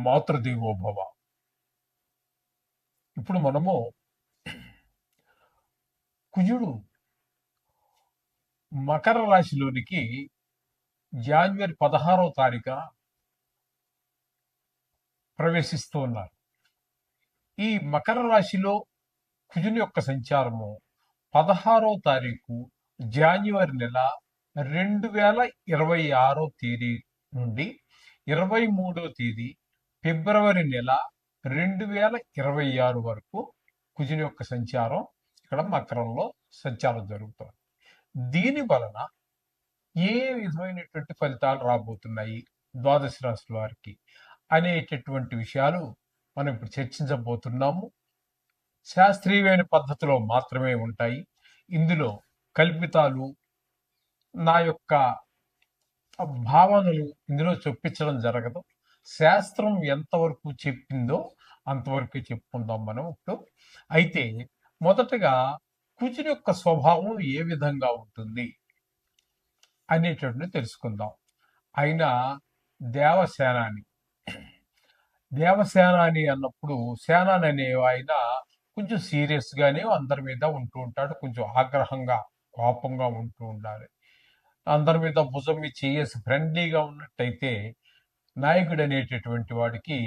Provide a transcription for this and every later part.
మాతృదేవో భవ. ఇప్పుడు మనము కుజుడు మకర రాశిలోనికి జనవరి 16వ తారీఖున ప్రవేశిస్తూ ఉన్నారు. ఈ మకర రాశిలో కుజుని యొక్క సంచారము 16వ తారీఖు జనవరి నెల 2026వ తేదీ నుండి 23వ తేదీ ఫిబ్రవరి నెల 2026 వరకు కుజుని యొక్క సంచారం ఇక్కడ మకరంలో సంచారం జరుగుతుంది. దీని వలన ఏ విధమైనటువంటి ఫలితాలు రాబోతున్నాయి ద్వాదశ రాశుల వారికి అనేటటువంటి విషయాలు మనం ఇప్పుడు చర్చించబోతున్నాము. శాస్త్రీయమైన పద్ధతిలో మాత్రమే ఉంటాయి. ఇందులో కల్పితాలు, నా యొక్క భావనలు ఇందులో చొప్పించడం జరగదు. శాస్త్రం ఎంతవరకు చెప్పిందో అంతవరకు చెప్పుకుందాం మనం ఇప్పుడు. అయితే మొదటగా కుజుని యొక్క స్వభావం ఏ విధంగా ఉంటుంది అనేటటువంటి తెలుసుకుందాం. ఆయన దేవసేనాని. దేవసేనాని అన్నప్పుడు సేనాని అనే ఆయన కొంచెం సీరియస్ గానే అందరి మీద ఉంటూ ఉంటాడు. కొంచెం ఆగ్రహంగా, కోపంగా ఉంటూ ఉండాలి. అందరి మీద భుజం మీద చేసి ఫ్రెండ్లీగా ఉన్నట్టయితే నాయకుడు అనేటటువంటి వాడికి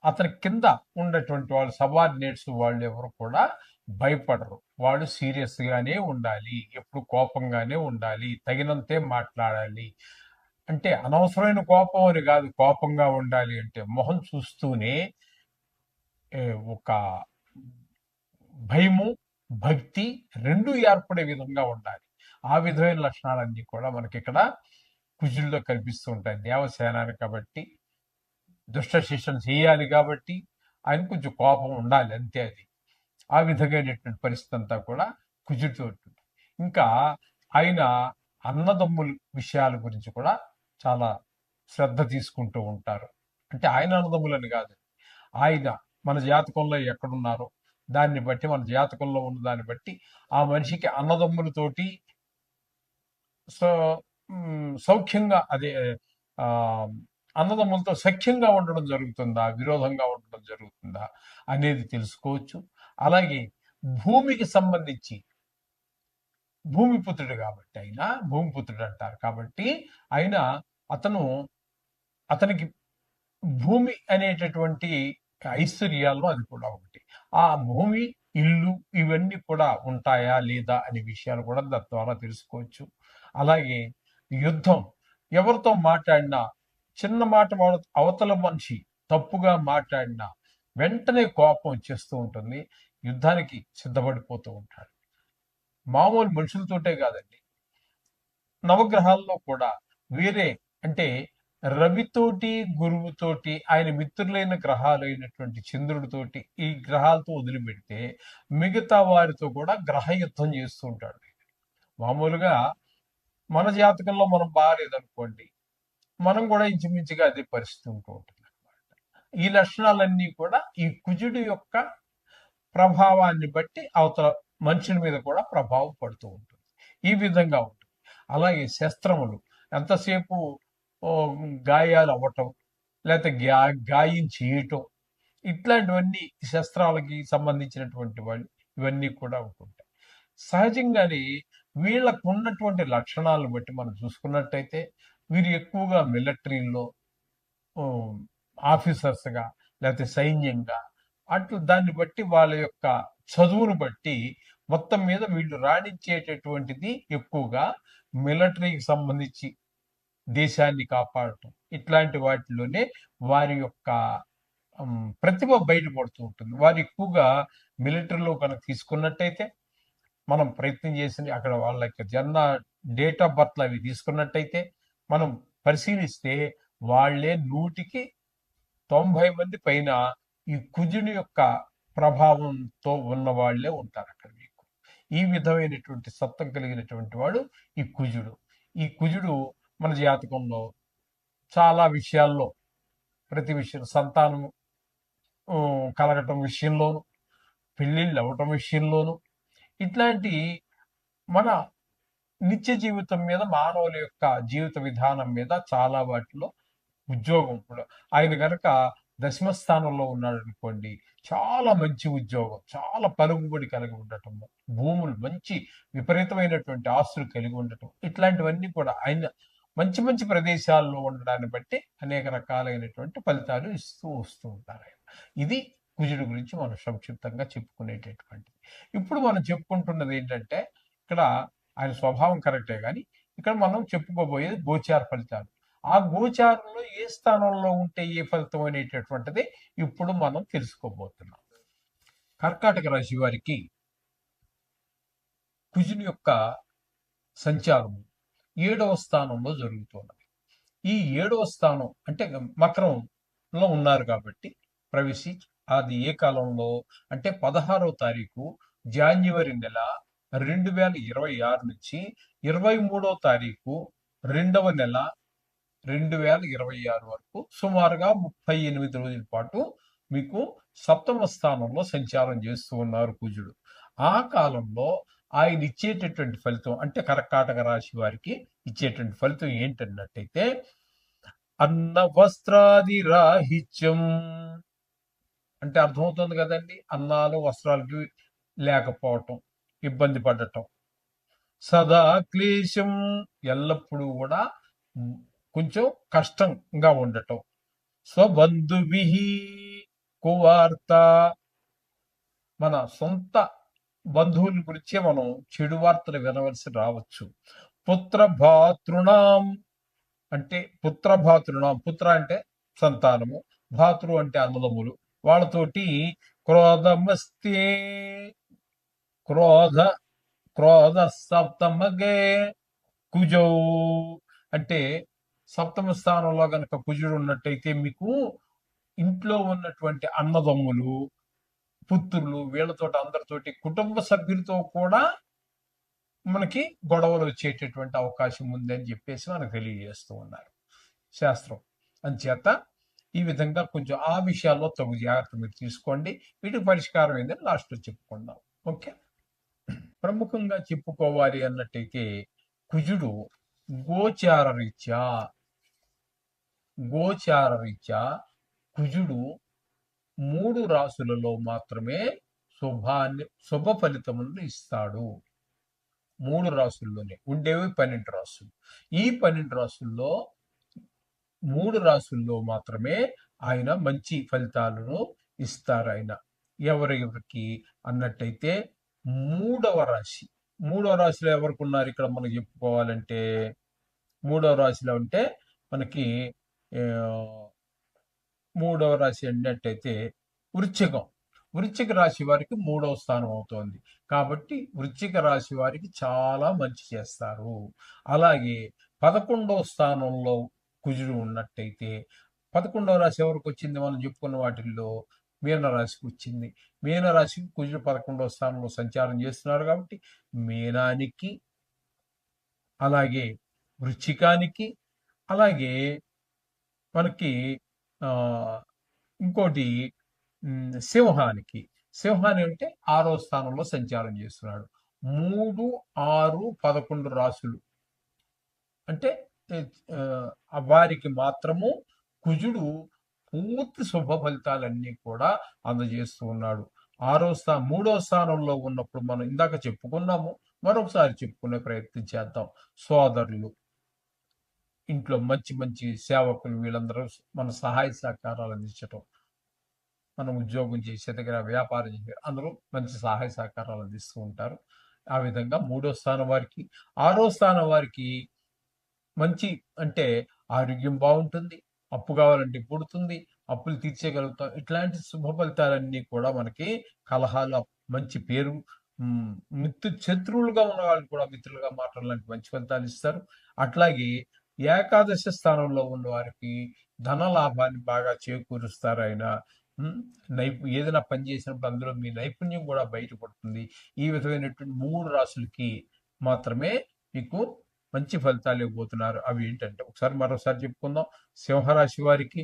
అతని కింద ఉన్నటువంటి వాళ్ళు సబార్డినేట్స్ వాళ్ళు ఎవరు కూడా భయపడరు. వాళ్ళు సీరియస్ గానే ఉండాలి, ఎప్పుడు కోపంగానే ఉండాలి, తగినంతే మాట్లాడాలి. అంటే అనవసరమైన కోపం అని కాదు, కోపంగా ఉండాలి అంటే మొహం చూస్తూనే ఒక భయము, భక్తి రెండు ఏర్పడే విధంగా ఉండాలి. ఆ విధమైన లక్షణాలన్నీ కూడా మనకి ఇక్కడ కుజుల్లో కనిపిస్తూ ఉంటాయి. దేవసేనాని కాబట్టి, దుష్ట శిక్షణ చేయాలి కాబట్టి ఆయన కొంచెం కోపం ఉండాలి, అంతే. అది ఆ విధమైనటువంటి పరిస్థితి అంతా కూడా కుజుడితో ఉంటుంది. ఇంకా ఆయన అన్నదమ్ముల విషయాల గురించి కూడా చాలా శ్రద్ధ తీసుకుంటూ ఉంటారు. అంటే ఆయన అన్నదమ్ములని కాదు, ఆయన మన జాతకంలో ఎక్కడున్నారో దాన్ని బట్టి, మన జాతకంలో ఉన్న దాన్ని బట్టి ఆ మనిషికి అన్నదమ్ములతోటి సౌఖ్యంగా, అదే అన్నదమ్ములతో సఖ్యంగా ఉండడం జరుగుతుందా, విరోధంగా ఉండడం జరుగుతుందా అనేది తెలుసుకోవచ్చు. అలాగే భూమికి సంబంధించి, భూమిపుత్రుడు కాబట్టి ఆయన భూమిపుత్రుడు అంటారు కాబట్టి ఆయన అతనికి భూమి అనేటటువంటి ఐశ్వర్యాల్లో అది కూడా ఒకటి. ఆ భూమి, ఇల్లు ఇవన్నీ కూడా ఉంటాయా లేదా అనే విషయాలు కూడా దాని ద్వారా తెలుసుకోవచ్చు. అలాగే యుద్ధం, ఎవరితో మాట్లాడినా చిన్న మాట అవతల మనిషి తప్పుగా మాట్లాడినా వెంటనే కోపం వచ్చేస్తూ ఉంటుంది, యుద్ధానికి సిద్ధపడిపోతూ ఉంటాడు. మామూలు మనుషులతోటే కాదండి, నవగ్రహాల్లో కూడా వేరే, అంటే రవితోటి, గురువుతోటి, ఆయన మిత్రులైన గ్రహాలైనటువంటి చంద్రుడితోటి, ఈ గ్రహాలతో వదిలిపెడితే మిగతా వారితో కూడా గ్రహ యుద్ధం చేస్తూ ఉంటాడు. మామూలుగా మన జాతకంలో మనం బాగాలేదనుకోండి, మనం కూడా ఇంచుమించుగా అదే పరిస్థితి ఉంటూ ఉంటుంది అనమాట. ఈ లక్షణాలన్నీ కూడా ఈ కుజుడి యొక్క ప్రభావాన్ని బట్టి అవతల మనుషుల మీద కూడా ప్రభావం పడుతూ ఉంటుంది. ఈ విధంగా ఉంటుంది. అలాగే శస్త్రములు, ఎంతసేపు గాయాలు అవ్వటం, లేకపోతే గాయం చేయటం, ఇట్లాంటివన్నీ శస్త్రాలకి సంబంధించినటువంటి వాళ్ళు ఇవన్నీ కూడా ఉంటుంటాయి. సహజంగానే వీళ్ళకు ఉన్నటువంటి లక్షణాలను బట్టి మనం చూసుకున్నట్టయితే వీరు ఎక్కువగా మిలిటరీలో ఆఫీసర్స్గా, లేకపోతే సైన్యంగా, అట్లా దాన్ని బట్టి వాళ్ళ యొక్క చదువును బట్టి మొత్తం మీద వీళ్ళు రాణించేటటువంటిది ఎక్కువగా మిలిటరీకి సంబంధించి దేశాన్ని కాపాడటం, ఇట్లాంటి వాటిలోనే వారి యొక్క ప్రతిభ బయటపడుతూ ఉంటుంది. వారు ఎక్కువగా మిలిటరీలో కనుక తీసుకున్నట్టయితే, మనం ప్రయత్నం చేసి అక్కడ వాళ్ళ యొక్క జన్మ డేట్ ఆఫ్ బర్త్ అవి తీసుకున్నట్టయితే మనం పరిశీలిస్తే వాళ్ళే 100కి 90 మంది పైన ఈ కుజుని యొక్క ప్రభావంతో ఉన్న వాళ్ళే ఉంటారు అక్కడ మీకు. ఈ విధమైనటువంటి సత్వం కలిగినటువంటి వాడు ఈ కుజుడు. ఈ కుజుడు మన జాతకంలో చాలా విషయాల్లో, ప్రతి విషయం, సంతానం కలగటం విషయంలోను, పెళ్ళిళ్ళు అవ్వటం విషయంలోను, ఇట్లాంటి మన నిత్య జీవితం మీద, మానవుల యొక్క జీవిత విధానం మీద చాలా వాటిలో, ఉద్యోగం కూడా ఆయన కనుక దశమ స్థానంలో ఉన్నాడు అనుకోండి, చాలా మంచి ఉద్యోగం, చాలా పలుకుబడి కలిగి ఉండటము, భూములు మంచి విపరీతమైనటువంటి ఆస్తులు కలిగి ఉండటం, ఇట్లాంటివన్నీ కూడా ఆయన మంచి మంచి ప్రదేశాల్లో ఉండడాన్ని బట్టి అనేక రకాలైనటువంటి ఫలితాలు ఇస్తూ వస్తూ ఉంటారు ఆయన. ఇది కుజుడు గురించి మనం సంక్షిప్తంగా చెప్పుకునేటటువంటిది. ఇప్పుడు మనం చెప్పుకుంటున్నది ఏంటంటే, ఇక్కడ ఆయన స్వభావం కరెక్టే గాని, ఇక్కడ మనం చెప్పుకోబోయేది గోచార ఫలితాలు. ఆ గోచారంలో ఏ స్థానంలో ఉంటే ఏ ఫలితం అనేటటువంటిది ఇప్పుడు మనం తెలుసుకోబోతున్నాం. కర్కాటక రాశి వారికి కుజుని యొక్క సంచారము 7వ స్థానంలో జరుగుతున్నది. ఈ 7వ స్థానం అంటే మకరంలో ఉన్నారు కాబట్టి ప్రవేశి అది ఏ కాలంలో అంటే 16వ తారీఖు జాన్యువరి నెల 2026 నుంచి 23వ తారీఖు 2వ నెల 2026 వరకు సుమారుగా 38 రోజుల పాటు మీకు సప్తమ స్థానంలో సంచారం చేస్తూ ఉన్నారు కుజుడు. ఆ కాలంలో ఆయన ఇచ్చేటటువంటి ఫలితం అంటే కర్కాటక రాశి వారికి ఇచ్చేటువంటి ఫలితం ఏంటన్నట్టయితే అన్న వస్త్రాది రాహిత్యం అంటే అర్థమవుతుంది కదండి. అన్నాలు వస్త్రాలకి లేకపోవటం, ఇబ్బంది పడటం, సదా క్లేశం ఎల్లప్పుడూ కూడా కొంచెం కష్టంగా ఉండటం, స్వబంధువిహి కువార్త మన సొంత బంధువుల గురించే మనం చెడు వార్తలు వినవలసి రావచ్చు. పుత్రభాతృణాం అంటే పుత్రభాతృణాం, పుత్ర అంటే సంతానము, భాతృ అంటే అన్నదమ్ములు, వాళ్ళతోటి క్రోధమస్తే క్రోధ క్రోధ సప్తమగే కుజౌ అంటే సప్తమ స్థానంలో గనక కుజుడు ఉన్నట్టయితే మీకు ఇంట్లో ఉన్నటువంటి అన్నదమ్ములు, పుత్రులు, వీళ్ళతో అందరితోటి కుటుంబ సభ్యులతో కూడా మనకి గొడవలు వచ్చేటటువంటి అవకాశం ఉంది అని చెప్పేసి మనకు తెలియజేస్తూ ఉన్నారు శాస్త్రం. అంచేత ఈ విధంగా కొంచెం ఆ విషయాల్లో తగు జాగ్రత్త మీరు తీసుకోండి. వీటికి పరిష్కారం ఏందని లాస్ట్లో చెప్పుకుందాం. ఓకే, ప్రముఖంగా చెప్పుకోవాలి అన్నట్టయితే కుజుడు గోచార రీత్యా కుజుడు 3 రాశులలో మాత్రమే శుభ ఫలితములను ఇస్తాడు. 3 రాశుల్లోనే ఉండేవి 12 రాశులు. ఈ 12 రాశుల్లో 3 రాశుల్లో మాత్రమే ఆయన మంచి ఫలితాలను ఇస్తారు. ఆయన ఎవరెవరికి అన్నట్టయితే మూడవ రాశిలో ఎవరికి ఉన్నారు ఇక్కడ మనం చెప్పుకోవాలంటే, మూడవ రాశిలో అంటే మనకి మూడవ రాశి అన్నట్టయితే వృశ్చిక రాశి వారికి 3వ స్థానం అవుతోంది. కాబట్టి వృశ్చిక రాశి వారికి చాలా మంచి చేస్తారు. అలాగే 11వ స్థానంలో కుజుడు ఉన్నట్టయితే 11వ రాశి ఎవరికి వచ్చింది? మనం చెప్పుకున్న వాటిల్లో మీనరాశికి వచ్చింది. మీనరాశికి కుజుడు 11వ స్థానంలో సంచారం చేస్తున్నారు కాబట్టి మీనానికి, అలాగే వృశ్చికానికి, అలాగే మనకి ఇంకోటి సింహానికి అంటే 6వ స్థానంలో సంచారం చేస్తున్నాడు. 3, 6, 11 రాశులు అంటే వారికి మాత్రము కుజుడు పూర్తి శుభ ఫలితాలన్నీ కూడా అందజేస్తూ ఉన్నాడు. 3వ స్థానంలో ఉన్నప్పుడు మనం ఇందాక చెప్పుకున్నాము, మరొకసారి చెప్పుకునే ప్రయత్నం చేద్దాం. సోదరులు, ఇంట్లో మంచి మంచి సేవకులు, వీళ్ళందరూ మన సహాయ సహకారాలు అందించటం, మనం ఉద్యోగం చేసే దగ్గర వ్యాపారం చేసే అందరూ మంచి సహాయ సహకారాలు అందిస్తూ ఉంటారు. ఆ విధంగా 3వ స్థానం వారికి, 6వ స్థానం వారికి మంచి అంటే ఆరోగ్యం బాగుంటుంది, అప్పు కావాలంటే పుడుతుంది, అప్పులు తీర్చేయగలుగుతాం. ఇట్లాంటి శుభ ఫలితాలన్నీ కూడా మనకి కలహాలు, మంచి పేరు, శత్రువులుగా ఉన్న వాళ్ళు కూడా మిత్రులుగా మారడం లాంటి మంచి ఫలితాలు ఇస్తారు. అట్లాగే ఏకాదశ స్థానంలో ఉన్న వారికి ధన లాభాన్ని బాగా చేకూరుస్తారు ఆయన. ఏదైనా పని చేసినప్పుడు అందులో మీ నైపుణ్యం కూడా బయటపడుతుంది. ఈ విధమైనటువంటి 3 రాశులకి మాత్రమే మీకు మంచి ఫలితాలు ఇవ్వబోతున్నారు. అవి ఏంటంటే మరోసారి చెప్పుకుందాం. సింహరాశి వారికి,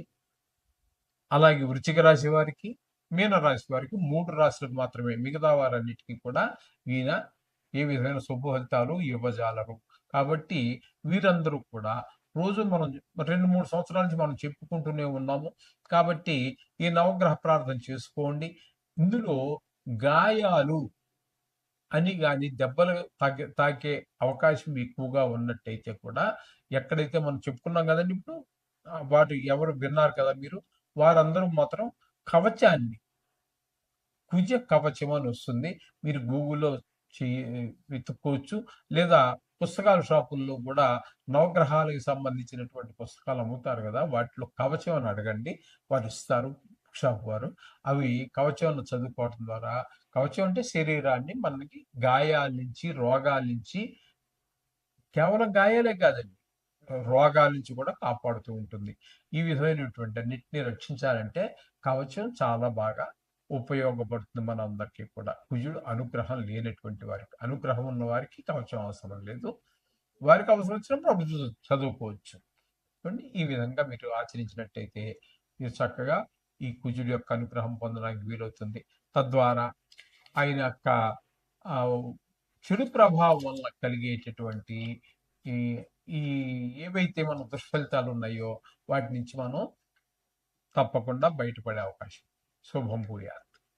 అలాగే వృశ్చిక రాశి వారికి, మీనరాశి వారికి 3 రాశులకు మాత్రమే. మిగతా వారన్నిటికీ కూడా ఈయన ఏ విధమైన శుభ ఫలితాలు ఇవ్వజాలరు. కాబట్టి వీరందరూ కూడా రోజు మనం 2, 3 సంవత్సరాల నుంచి మనం చెప్పుకుంటూనే ఉన్నాము. కాబట్టి ఈ నవగ్రహ ప్రార్థన చేసుకోండి. ఇందులో గాయాలు అని గాని దెబ్బలు తాకే అవకాశం ఎక్కువగా ఉన్నట్టయితే కూడా ఎక్కడైతే మనం చెప్పుకున్నాం గదండీ ఇప్పుడు వాటి ఎవరు విన్నారు కదా మీరు. వారందరూ మాత్రం కవచాన్ని కుజ కవచం అని వస్తుంది. మీరు గూగుల్‌లో చే వెతుక్కోవచ్చు. లేదా పుస్తకాల షాపుల్లో గూడా నవగ్రహాలకు సంబంధించినటువంటి పుస్తకాలు అమ్ముతారు గదా! వాటిలో కవచం అని అడగండి. వారిస్తారు బుక్ షాప్ వారు. అవి కవచంను చదువుకోవటం ద్వారా కవచం అంటే శరీరాన్ని మనకి గాయాల నుంచి, రోగాల నుంచి కేవలం గాయాలే కాదండి. రోగాల నుంచి కూడా కాపాడుతూ ఉంటుంది. ఈ విధమైనటువంటి అన్నిటిని రక్షించాలంటే కవచం చాలా బాగా ఉపయోగపడుతుంది మనందరికీ కూడా. కుజుడు అనుగ్రహం లేనటువంటి వారికి. అనుగ్రహం ఉన్న వారికి కవచం అవసరం లేదు. వారికి అవసరం వచ్చినప్పుడు అప్పుడు చదువుకోవచ్చు. చూడండి ఈ విధంగా మీరు ఆచరించినట్టయితే మీరు చక్కగా ఈ కుజుడి యొక్క అనుగ్రహం పొందడానికి వీలవుతుంది. తద్వారా ఆయన యొక్క ఆహ్, చెడు ప్రభావం వల్ల కలిగేటటువంటి ఈ ఈ ఏవైతే మన దుష్ఫలితాలు ఉన్నాయో వాటి నుంచి మనం తప్పకుండా బయటపడే అవకాశం. శుభం భూయాత్.